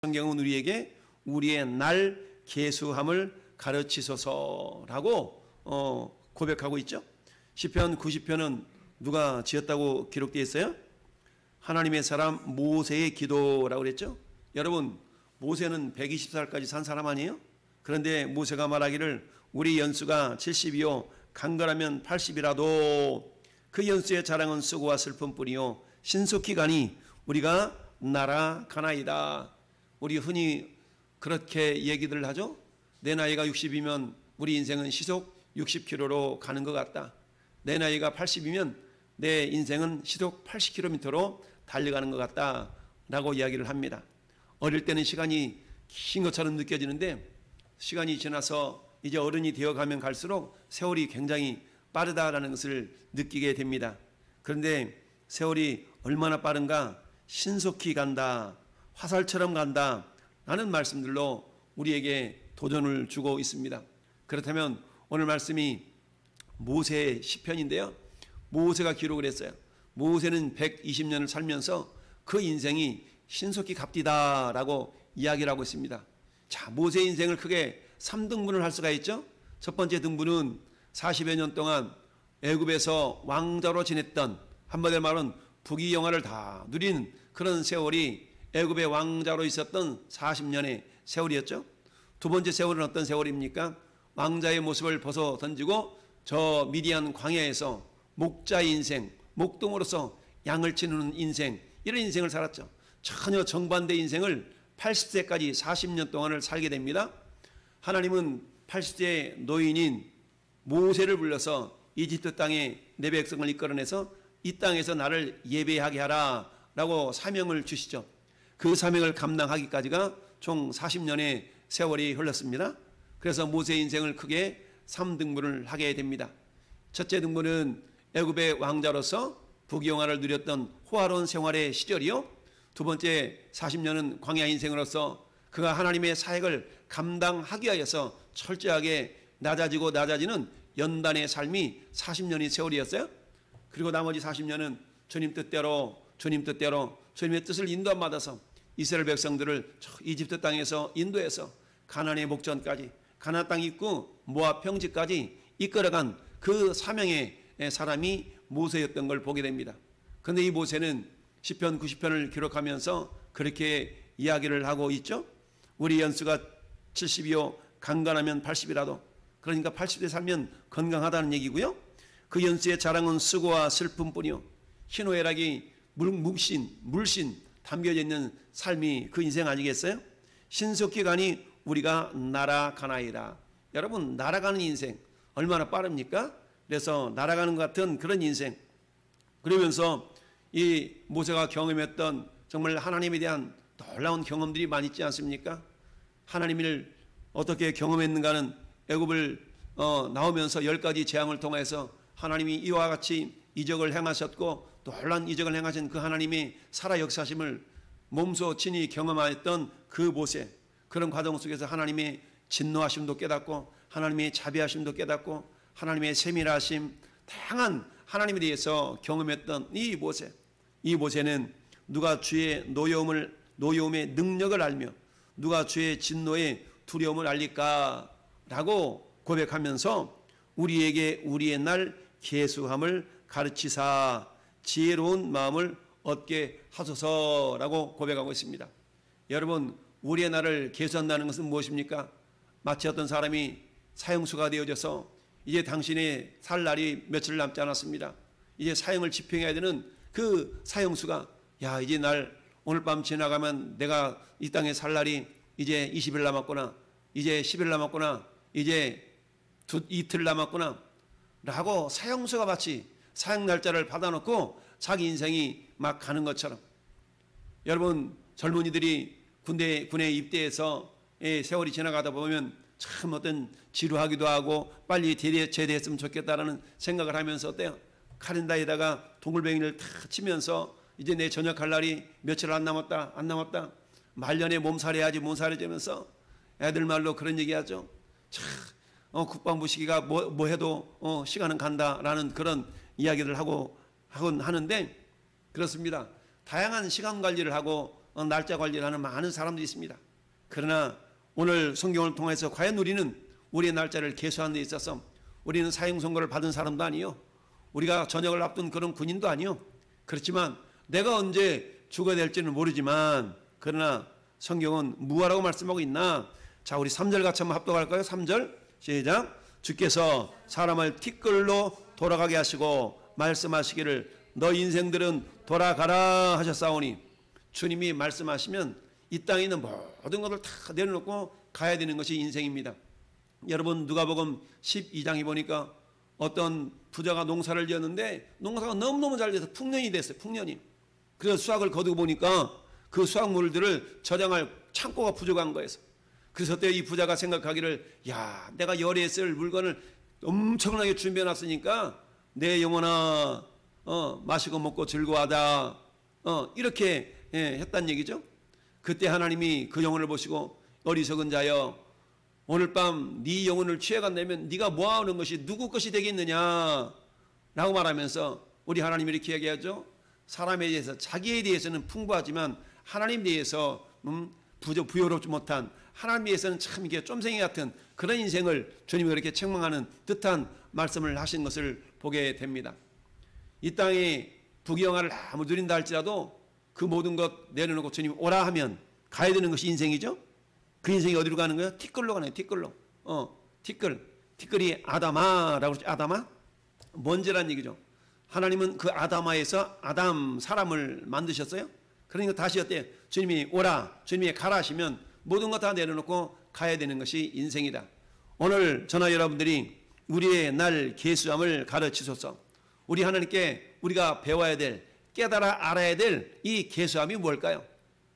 성경은 우리에게 우리의 날 계수함을 가르치소서라고 고백하고 있죠. 시편 90편은 누가 지었다고 기록되어 있어요? 하나님의 사람 모세의 기도라고 그랬죠. 여러분, 모세는 120살까지 산 사람 아니에요? 그런데 모세가 말하기를 우리 연수가 70이요 강건하면 80이라도 그 연수의 자랑은 수고와 슬픔뿐이요 신속히 가니 우리가 날아가나이다. 우리 흔히 그렇게 얘기들 하죠. 내 나이가 60이면 우리 인생은 시속 60km로 가는 것 같다. 내 나이가 80이면 내 인생은 시속 80km로 달려가는 것 같다 라고 이야기를 합니다. 어릴 때는 시간이 긴 것처럼 느껴지는데 시간이 지나서 이제 어른이 되어가면 갈수록 세월이 굉장히 빠르다라는 것을 느끼게 됩니다. 그런데 세월이 얼마나 빠른가? 신속히 간다, 화살처럼 간다 라는 말씀들로 우리에게 도전을 주고 있습니다. 그렇다면 오늘 말씀이 모세의 시편인데요, 모세가 기록을 했어요. 모세는 120년을 살면서 그 인생이 신속히 갑디다 라고 이야기를 하고 있습니다. 자, 모세의 인생을 크게 3등분을 할 수가 있죠. 첫 번째 등분은 40여 년 동안 애굽에서 왕자로 지냈던, 한마디로 말하면 부귀영화를 다 누린 그런 세월이 애굽의 왕자로 있었던 40년의 세월이었죠. 두 번째 세월은 어떤 세월입니까? 왕자의 모습을 벗어 던지고 저 미디안 광야에서 목자의 인생, 목동으로서 양을 치는 인생, 이런 인생을 살았죠. 전혀 정반대 인생을 80세까지 40년 동안을 살게 됩니다. 하나님은 80세 노인인 모세를 불러서 이집트 땅에 내 백성을 이끌어내서 이 땅에서 나를 예배하게 하라 라고 사명을 주시죠. 그 사명을 감당하기까지가 총 40년의 세월이 흘렀습니다. 그래서 모세의 인생을 크게 3등분을 하게 됩니다. 첫째 등분은 애굽의 왕자로서 부귀영화를 누렸던 호화로운 생활의 시절이요. 두 번째 40년은 광야 인생으로서 그가 하나님의 사역을 감당하기 위해서 철저하게 낮아지고 낮아지는 연단의 삶이 40년의 세월이었어요. 그리고 나머지 40년은 주님 뜻대로 주님의 뜻을 인도함 받아서 이스라엘 백성들을 이집트 땅에서 인도해서 가나안의 목전까지, 가나안 땅 입구 모압 평지까지 이끌어간 그 사명의 사람이 모세였던 걸 보게 됩니다. 그런데 이 모세는 시편 90편을 기록하면서 그렇게 이야기를 하고 있죠. 우리 연수가 70이요 강건하면 80이라도, 그러니까 80세 살면 건강하다는 얘기고요. 그 연수의 자랑은 수고와 슬픔뿐이요 희노애락이 물씬 담겨져 있는 삶이 그 인생 아니겠어요? 신속히 가니 우리가 날아가나이다. 여러분, 날아가는 인생 얼마나 빠릅니까? 그래서 날아가는 것 같은 그런 인생. 그러면서 이 모세가 경험했던 정말 하나님에 대한 놀라운 경험들이 많이 있지 않습니까? 하나님을 어떻게 경험했는가는 애굽을 나오면서 10가지 재앙을 통해서 하나님이 이와 같이 이적을 행하셨고 놀라운 이적을 행하신 그 하나님의 살아 역사심을 몸소 친히 경험하였던 그 모세, 그런 과정 속에서 하나님의 진노하심도 깨닫고 하나님의 자비하심도 깨닫고 하나님의 세밀하심, 다양한 하나님에 대해서 경험했던 이 모세. 이 모세는 누가 주의 노여움의 능력을 알며 누가 주의 진노의 두려움을 알릴까 라고 고백하면서 우리에게 우리의 날 계수함을 가르치사 지혜로운 마음을 얻게 하소서라고 고백하고 있습니다. 여러분, 우리의 날을 계수한다는 것은 무엇입니까? 마치 어떤 사람이 사형수가 되어져서 이제 당신의 살 날이 며칠 남지 않았습니다. 이제 사형을 집행해야 되는 그 사형수가, 야, 이제 날 오늘 밤 지나가면 내가 이 땅에 살 날이 이제 20일 남았구나, 이제 10일 남았구나, 이제 이틀 남았구나 라고 사형수가 마치 사형 날짜를 받아놓고 자기 인생이 막 가는 것처럼, 여러분, 젊은이들이 군에 입대해서 세월이 지나가다 보면 참 어떤 지루하기도 하고 빨리 제대했으면 좋겠다라는 생각을 하면서 어때요? 카렌다에다가 동글뱅이를 탁 치면서 이제 내 전역할 날이 며칠 안 남았다 말년에 몸살해야지 몸살해지면서 애들 말로 그런 얘기하죠. 참 국방부 시기가 뭐 해도 시간은 간다라는 그런 이야기를 하곤 하는데, 그렇습니다. 다양한 시간 관리를 하고 날짜 관리를 하는 많은 사람들이 있습니다. 그러나 오늘 성경을 통해서 과연 우리는 우리의 날짜를 계수하는 데 있어서 우리는 사형 선고를 받은 사람도 아니요, 우리가 전역을 앞둔 그런 군인도 아니요, 그렇지만 내가 언제 죽어야 될지는 모르지만 그러나 성경은 무엇라고 말씀하고 있나? 자, 우리 3절 같이 한번 합독할까요? 3절 시작. 주께서 사람을 티끌로 돌아가게 하시고 말씀하시기를 너 인생들은 돌아가라 하셨사오니, 주님이 말씀하시면 이 땅에 있는 모든 것을 다 내려놓고 가야 되는 것이 인생입니다. 여러분 누가복음 12장에 보니까 어떤 부자가 농사를 지었는데 농사가 너무너무 잘 돼서 풍년이 됐어요. 풍년이. 그래서 수확을 거두고 보니까 그 수확물들을 저장할 창고가 부족한 거예요. 그래서 그때 이 부자가 생각하기를, 야, 내가 열에 쓸 물건을 엄청나게 준비해놨으니까 내 영혼아 마시고 먹고 즐거워하자, 이렇게 했단 얘기죠. 그때 하나님이 그 영혼을 보시고 어리석은 자여, 오늘 밤 네 영혼을 취해간다면 네가 모아오는 것이 누구 것이 되겠느냐 라고 말하면서 우리 하나님이 이렇게 얘기하죠. 사람에 대해서, 자기에 대해서는 풍부하지만 하나님에 대해서 부여롭지 못한, 하나님에 대해서는 참 이게 쫌생이 같은 그런 인생을 주님이 그렇게 책망하는 듯한 말씀을 하신 것을 보게 됩니다. 이 땅에 부귀영화를 아무 누린다 할지라도 그 모든 것 내려놓고 주님 오라 하면 가야 되는 것이 인생이죠. 그 인생이 어디로 가는 거예요? 티끌로 가네요. 티끌로. 티끌이 아담아라고 그러죠. 아담아? 먼지란 얘기죠. 하나님은 그 아담아에서 아담 사람을 만드셨어요. 그러니까 다시 어때? 주님이 오라, 주님이 가라 하시면 모든 것 다 내려놓고 가야 되는 것이 인생이다. 오늘 저나 여러분들이 우리의 날 계수함을 가르치소서. 우리 하나님께 우리가 배워야 될, 깨달아 알아야 될 이 계수함이 뭘까요?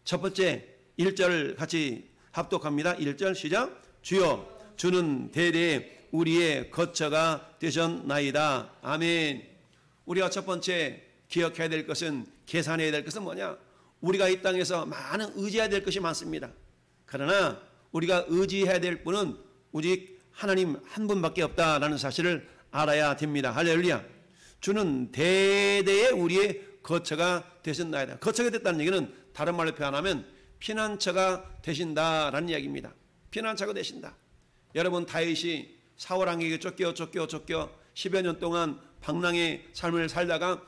첫 번째 1절 같이 합독합니다. 1절 시작. 주여, 주는 대대 우리의 거처가 되셨나이다. 아멘. 우리가 첫 번째 기억해야 될 것은, 계산해야 될 것은 뭐냐? 우리가 이 땅에서 많은 의지해야 될 것이 많습니다. 그러나 우리가 의지해야 될 분은 오직 하나님 한 분밖에 없다라는 사실을 알아야 됩니다. 할렐루야. 주는 대대의 우리의 거처가 되셨나이다. 거처가 됐다는 얘기는 다른 말로 표현하면 피난처가 되신다라는 이야기입니다. 피난처가 되신다. 여러분 다윗이 사울 왕에게 쫓겨 10여 년 동안 방랑의 삶을 살다가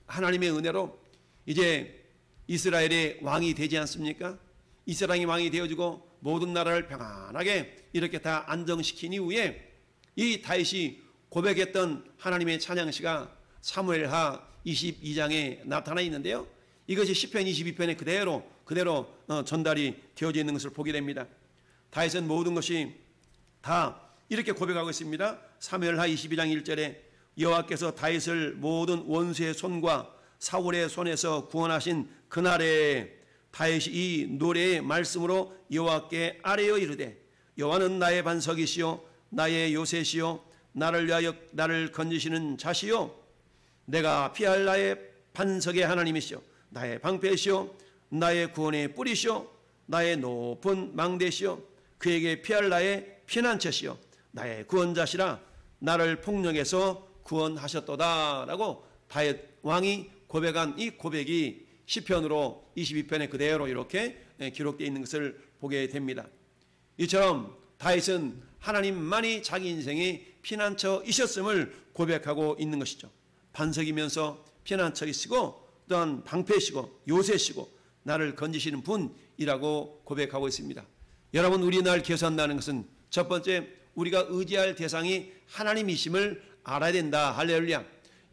하나님의 은혜로 이제 이스라엘의 왕이 되지 않습니까? 이스라엘이 왕이 되어지고 모든 나라를 평안하게 이렇게 다 안정시킨 이후에 이 다윗이 고백했던 하나님의 찬양시가 사무엘하 22장에 나타나 있는데요. 이것이 시편 22편에 그대로 전달이 되어져 있는 것을 보게 됩니다. 다윗은 모든 것이 다 이렇게 고백하고 있습니다. 사무엘하 22장 1절에 여호와께서 다윗을 모든 원수의 손과 사울의 손에서 구원하신 그날에 다윗이 이 노래의 말씀으로 여호와께 아뢰어 이르되 여호와는 나의 반석이시요 나의 요새시요 나를 위하여 나를 건지시는 자시요 내가 피할 나의 반석의 하나님이시요 나의 방패시요 나의 구원의 뿌리시요 나의 높은 망대시요 그에게 피할 나의 피난처시요 나의 구원자시라 나를 폭력에서 구원하셨도다 라고 다윗 왕이 고백한 이 고백이 시편으로 22편에 그대로 이렇게 기록되어 있는 것을 보게 됩니다. 이처럼 다윗은 하나님만이 자기 인생의 피난처이셨음을 고백하고 있는 것이죠. 반석이면서 피난처이시고 또한 방패시고 요새시고 나를 건지시는 분이라고 고백하고 있습니다. 여러분 우리 날 계산한다는 것은 첫 번째 우리가 의지할 대상이 하나님이심을 알아야 된다. 할렐루야.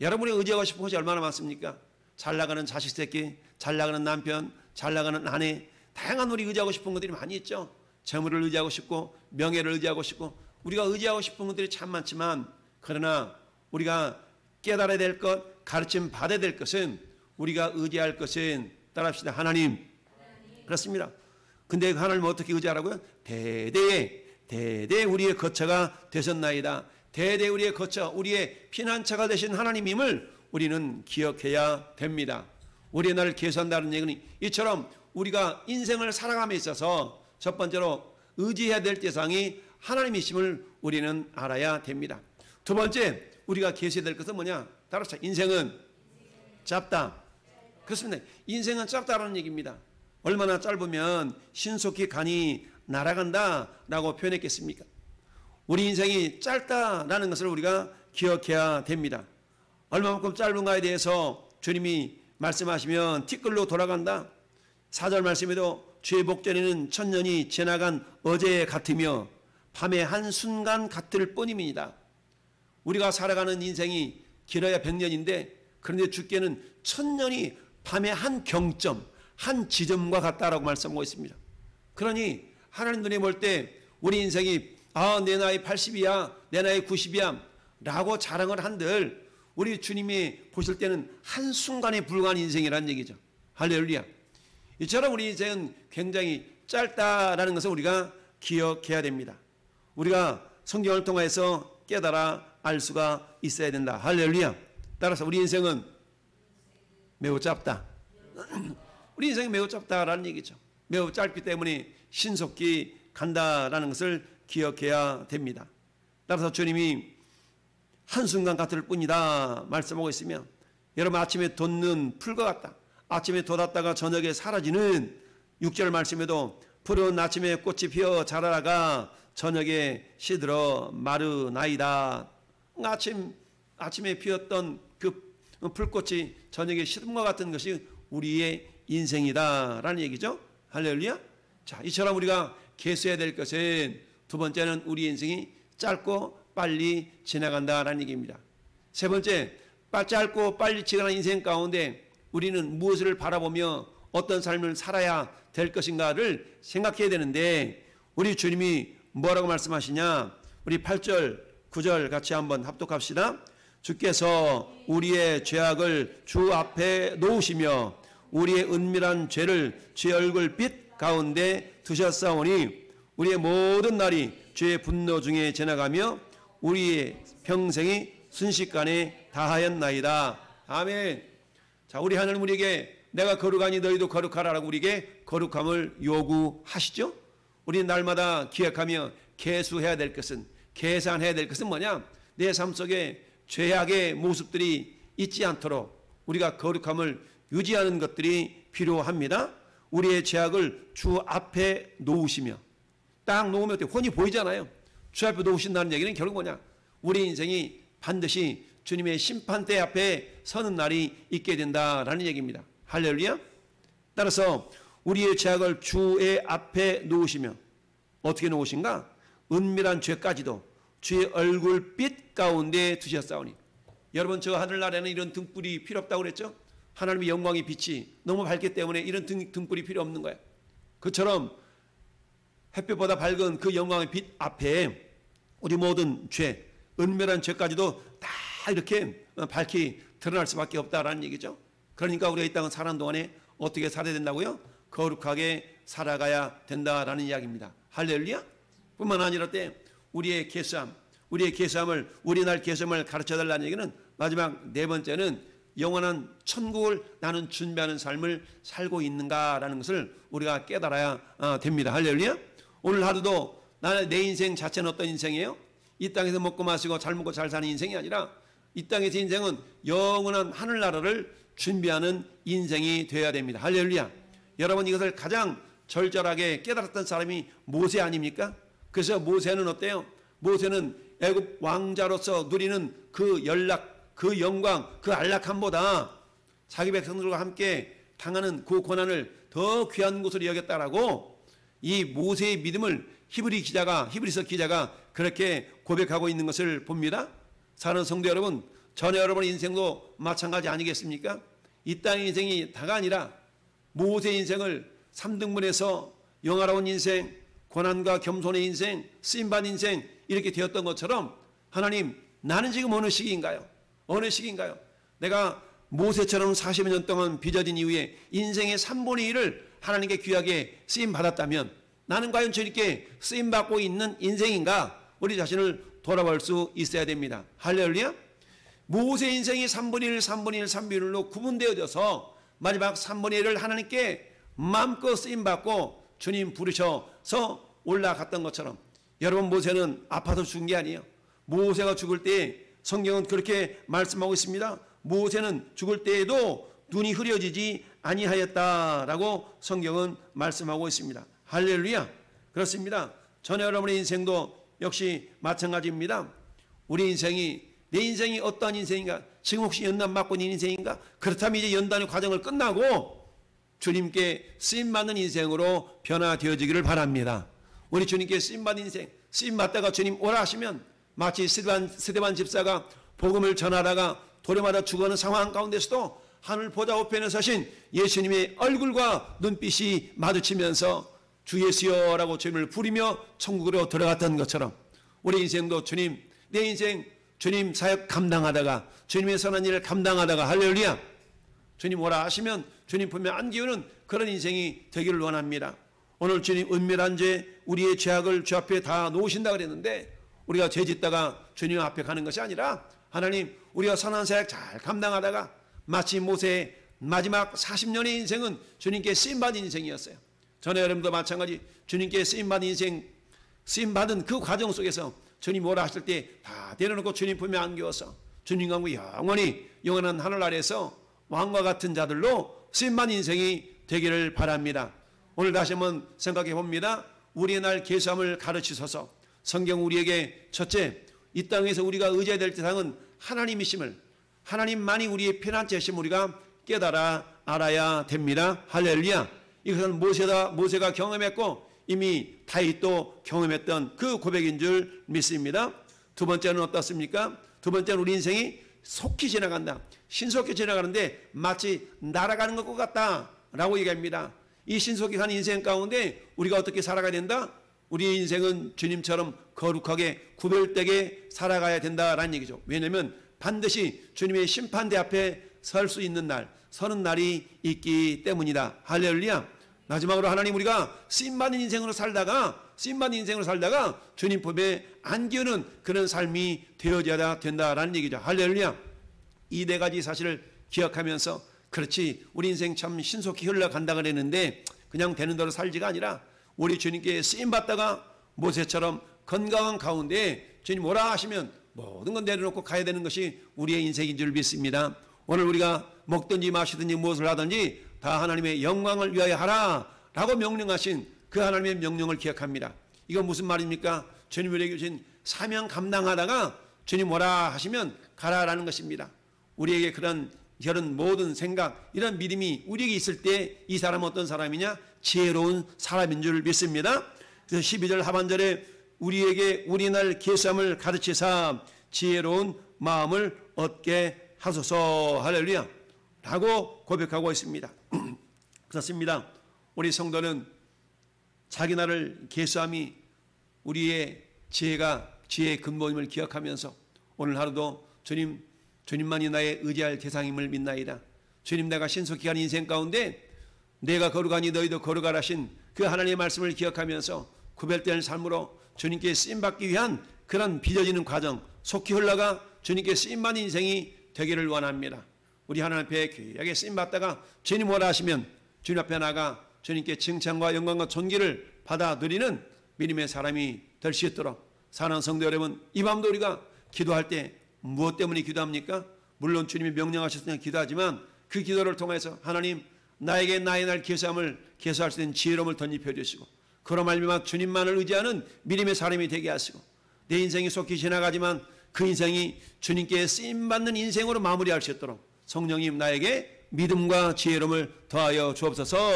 여러분이 의지하고 싶은 것이 얼마나 많습니까? 잘 나가는 자식 새끼, 잘 나가는 남편, 잘 나가는 아내, 다양한 우리 의지하고 싶은 것들이 많이 있죠. 재물을 의지하고 싶고 명예를 의지하고 싶고 우리가 의지하고 싶은 것들이 참 많지만 그러나 우리가 깨달아야 될 것, 가르침 받아야 될 것은 우리가 의지할 것은 따라합시다. 하나님. 그렇습니다. 근데 하나님을 어떻게 의지하라고요? 대대 우리의 거처가 되셨나이다. 대대 우리의 거처, 우리의 피난처가 되신 하나님임을 우리는 기억해야 됩니다. 우리의 날을 계산한다는 얘기는 이처럼 우리가 인생을 살아감에 있어서 첫 번째로 의지해야 될 대상이 하나님이심을 우리는 알아야 됩니다. 두 번째 우리가 계수해야 될 것은 뭐냐? 따라서 인생은 짧다. 그렇습니다. 인생은 짧다라는 얘기입니다. 얼마나 짧으면 신속히 간이 날아간다라고 표현했겠습니까? 우리 인생이 짧다라는 것을 우리가 기억해야 됩니다. 얼마만큼 짧은가에 대해서 주님이 말씀하시면 티끌로 돌아간다. 4절 말씀에도 주의 복전에는 천년이 지나간 어제 같으며 밤의 한순간 같을 뿐입니다. 우리가 살아가는 인생이 길어야 100년인데 그런데 주께는 천년이 밤의 한 경점, 한 지점과 같다라고 말씀하고 있습니다. 그러니 하나님 눈에 볼 때 우리 인생이 내 나이 80이야, 내 나이 90이야 라고 자랑을 한들 우리 주님이 보실 때는 한순간에 불과한 인생이라는 얘기죠. 할렐루야. 이처럼 우리 인생은 굉장히 짧다라는 것을 우리가 기억해야 됩니다. 우리가 성경을 통해서 깨달아 알 수가 있어야 된다. 할렐루야. 따라서 우리 인생은 매우 짧다. 우리 인생이 매우 짧다라는 얘기죠. 매우 짧기 때문에 신속히 간다라는 것을 기억해야 됩니다. 따라서 주님이 한순간 같을 뿐이다 말씀하고 있으면 여러분 아침에 돋는 풀과 같다. 아침에 돋았다가 저녁에 사라지는 6절 말씀에도 푸른 아침에 꽃이 피어 자라다가 저녁에 시들어 마르나이다. 아침에 피었던 그 풀꽃이 저녁에 시든과 같은 것이 우리의 인생이다라는 얘기죠. 할렐루야. 자, 이처럼 우리가 계수해야 될 것은 두 번째는 우리 인생이 짧고 빨리 지나간다라는 얘기입니다. 세 번째, 짧고 빨리 지나가는 인생 가운데 우리는 무엇을 바라보며 어떤 삶을 살아야 될 것인가를 생각해야 되는데 우리 주님이 뭐라고 말씀하시냐? 우리 8절, 9절 같이 한번 합독합시다. 주께서 우리의 죄악을 주 앞에 놓으시며 우리의 은밀한 죄를 주의 얼굴빛 가운데 두셨사오니 우리의 모든 날이 주의 분노 중에 지나가며 우리의 평생이 순식간에 다하였나이다. 아멘. 자, 우리 하나님 우리에게 내가 거룩하니 너희도 거룩하라라고 우리에게 거룩함을 요구하시죠. 우리는 날마다 기억하며 계수해야 될 것은, 계산해야 될 것은 뭐냐? 내 삶 속에 죄악의 모습들이 있지 않도록 우리가 거룩함을 유지하는 것들이 필요합니다. 우리의 죄악을 주 앞에 놓으시며, 딱 놓으면 훤히 보이잖아요. 주 앞에 놓으신다는 얘기는 결국 뭐냐? 우리 인생이 반드시 주님의 심판대 앞에 서는 날이 있게 된다라는 얘기입니다. 할렐루야. 따라서 우리의 죄악을 주의 앞에 놓으시며 어떻게 놓으신가? 은밀한 죄까지도 주의 얼굴빛 가운데 두셨사오니. 여러분, 저 하늘나라에는 이런 등불이 필요 없다고 그랬죠? 하나님의 영광의 빛이 너무 밝기 때문에 이런 등불이 필요 없는 거예요. 그처럼 햇빛보다 밝은 그 영광의 빛 앞에 우리 모든 죄, 은밀한 죄까지도 다 이렇게 밝히 드러날 수밖에 없다라는 얘기죠. 그러니까 우리가 이 땅을 사는 동안에 어떻게 살아야 된다고요? 거룩하게 살아가야 된다라는 이야기입니다. 할렐루야. 뿐만 아니라 우리의 계수함, 우리 날 계수함을 가르쳐달라는 얘기는 마지막 네 번째는 영원한 천국을 나는 준비하는 삶을 살고 있는가라는 것을 우리가 깨달아야 됩니다. 할렐루야. 오늘 하루도 내 인생 자체는 어떤 인생이에요? 이 땅에서 먹고 마시고 잘 먹고 잘 사는 인생이 아니라 이 땅에서 인생은 영원한 하늘나라를 준비하는 인생이 되어야 됩니다. 할렐루야. 여러분, 이것을 가장 절절하게 깨달았던 사람이 모세 아닙니까? 그래서 모세는 어때요? 모세는 애굽 왕자로서 누리는 그 연락, 그 영광, 그 안락함보다 자기 백성들과 함께 당하는 그 고난을 더 귀한 것으로 여겼다라고 이 모세의 믿음을 히브리서 기자가 그렇게 고백하고 있는 것을 봅니다. 사랑하는 성도 여러분, 전에 여러분의 인생도 마찬가지 아니겠습니까? 이 땅의 인생이 다가 아니라 모세의 인생을 3등분해서 영화로운 인생, 고난과 겸손의 인생, 쓰임받은 인생 이렇게 되었던 것처럼 하나님, 나는 지금 어느 시기인가요? 어느 시기인가요? 내가 모세처럼 40여 년 동안 빚어진 이후에 인생의 3분의 1을 하나님께 귀하게 쓰임받았다면 나는 과연 저렇게 쓰임받고 있는 인생인가? 우리 자신을 돌아볼 수 있어야 됩니다. 할렐루야. 모세 인생이 3분의 1, 3분의 1, 3분의 1로 구분되어져서 마지막 3분의 1을 하나님께 마음껏 쓰임받고 주님 부르셔서 올라갔던 것처럼 여러분, 모세는 아파서 죽은 게 아니에요. 모세가 죽을 때 성경은 그렇게 말씀하고 있습니다. 모세는 죽을 때에도 눈이 흐려지지 아니하였다라고 성경은 말씀하고 있습니다. 할렐루야. 그렇습니다. 저는 여러분의 인생도 역시 마찬가지입니다. 우리 인생이, 내 인생이 어떠한 인생인가? 지금 혹시 연단 맞고 있는 인생인가? 그렇다면 이제 연단의 과정을 끝나고 주님께 쓰임받는 인생으로 변화되어지기를 바랍니다. 우리 주님께 쓰임받는 인생, 쓰임받다가 주님 오라 하시면 마치 스데반 집사가 복음을 전하다가 도래마다 죽어가는 상황 가운데서도 하늘 보좌 우편에 서신 예수님의 얼굴과 눈빛이 마주치면서 주 예수여라고 주님을 부르며 천국으로 들어갔던 것처럼 우리 인생도 주님, 내 인생 주님 사역 감당하다가 주님의 선한 일을 감당하다가 할렐루야 주님 오라 하시면 주님 품에 안기우는 그런 인생이 되기를 원합니다. 오늘 주님 은밀한 죄, 우리의 죄악을 주 앞에 다 놓으신다 그랬는데 우리가 죄 짓다가 주님 앞에 가는 것이 아니라 하나님 우리가 선한 사역 잘 감당하다가 마치 모세의 마지막 40년의 인생은 주님께 쓰임받은 인생이었어요. 전에 여러분도 마찬가지 주님께 쓰임받은 인생, 쓰임받은 그 과정 속에서 주님 오라 하실 때 다 내려놓고 주님 품에 안겨서 주님과 영원히 영원한 하늘 아래에서 왕과 같은 자들로 쓰임받은 인생이 되기를 바랍니다. 오늘 다시 한번 생각해 봅니다. 우리의 날 계수함을 가르치소서. 성경 우리에게 첫째, 이 땅에서 우리가 의지해야 될 대상은 하나님이심을, 하나님만이 우리의 피난처이심을 우리가 깨달아 알아야 됩니다. 할렐루야. 이것은 모세가 경험했고 이미 다윗도 경험했던 그 고백인 줄 믿습니다. 두 번째는 어떻습니까? 두 번째는 우리 인생이 속히 지나간다. 신속히 지나가는데 마치 날아가는 것 같다라고 얘기합니다. 이 신속히 가는 인생 가운데 우리가 어떻게 살아가야 된다? 우리의 인생은 주님처럼 거룩하게 구별되게 살아가야 된다라는 얘기죠. 왜냐하면 반드시 주님의 심판대 앞에 설 수 있는 날, 서는 날이 있기 때문이다. 할렐루야. 마지막으로 하나님 우리가 쓰임받는 인생으로 살다가 주님 품에 안기우는 그런 삶이 되어져야 된다라는 얘기죠. 할렐루야. 이 네 가지 사실을 기억하면서 그렇지 우리 인생 참 신속히 흘러간다 그랬는데 그냥 되는 대로 살지가 아니라 우리 주님께 쓰임받다가 모세처럼 건강한 가운데 주님 오라 하시면 모든 건 내려놓고 가야 되는 것이 우리의 인생인 줄 믿습니다. 오늘 우리가 먹든지 마시든지 무엇을 하든지 다 하나님의 영광을 위하여 하라 라고 명령하신 그 하나님의 명령을 기억합니다. 이건 무슨 말입니까? 주님 우리에게 주신 사명 감당하다가 주님 오라 하시면 가라라는 것입니다. 우리에게 그런 모든 생각, 이런 믿음이 우리에게 있을 때 이 사람은 어떤 사람이냐? 지혜로운 사람인 줄 믿습니다. 그래서 12절 하반절에 우리에게 우리 날 계수함을 가르치사 지혜로운 마음을 얻게 하소서. 할렐루야 라고 고백하고 있습니다. 그렇습니다. 우리 성도는 자기 나를 계수함이 우리의 지혜의 근본임을 기억하면서 오늘 하루도 주님만이 나의 의지할 대상임을 믿나이다. 주님 내가 신속히 간 인생 가운데 내가 거룩하니 너희도 거룩하라 하신 그 하나님의 말씀을 기억하면서 구별된 삶으로 주님께 쓰임받기 위한 그런 빚어지는 과정 속히 흘러가 주님께 쓰임받는 인생이 되기를 원합니다. 우리 하나님 앞에 귀하게 쓰임받다가 주님 오라 하시면 주님 앞에 나가 주님께 칭찬과 영광과 존귀를 받아 누리는 믿음의 사람이 될 수 있도록 사랑하는 성도 여러분, 이 밤도 우리가 기도할 때 무엇 때문에 기도합니까? 물론 주님이 명령하셨으니까 기도하지만 그 기도를 통해서 하나님 나에게 나의 날 계수함을 계수할 수 있는 지혜로움을 덧입혀 주시고 그로 말미암아 주님만을 의지하는 믿음의 사람이 되게 하시고 내 인생이 속히 지나가지만 그 인생이 주님께 쓰임받는 인생으로 마무리할 수 있도록 성령님 나에게 믿음과 지혜로움을 더하여 주옵소서.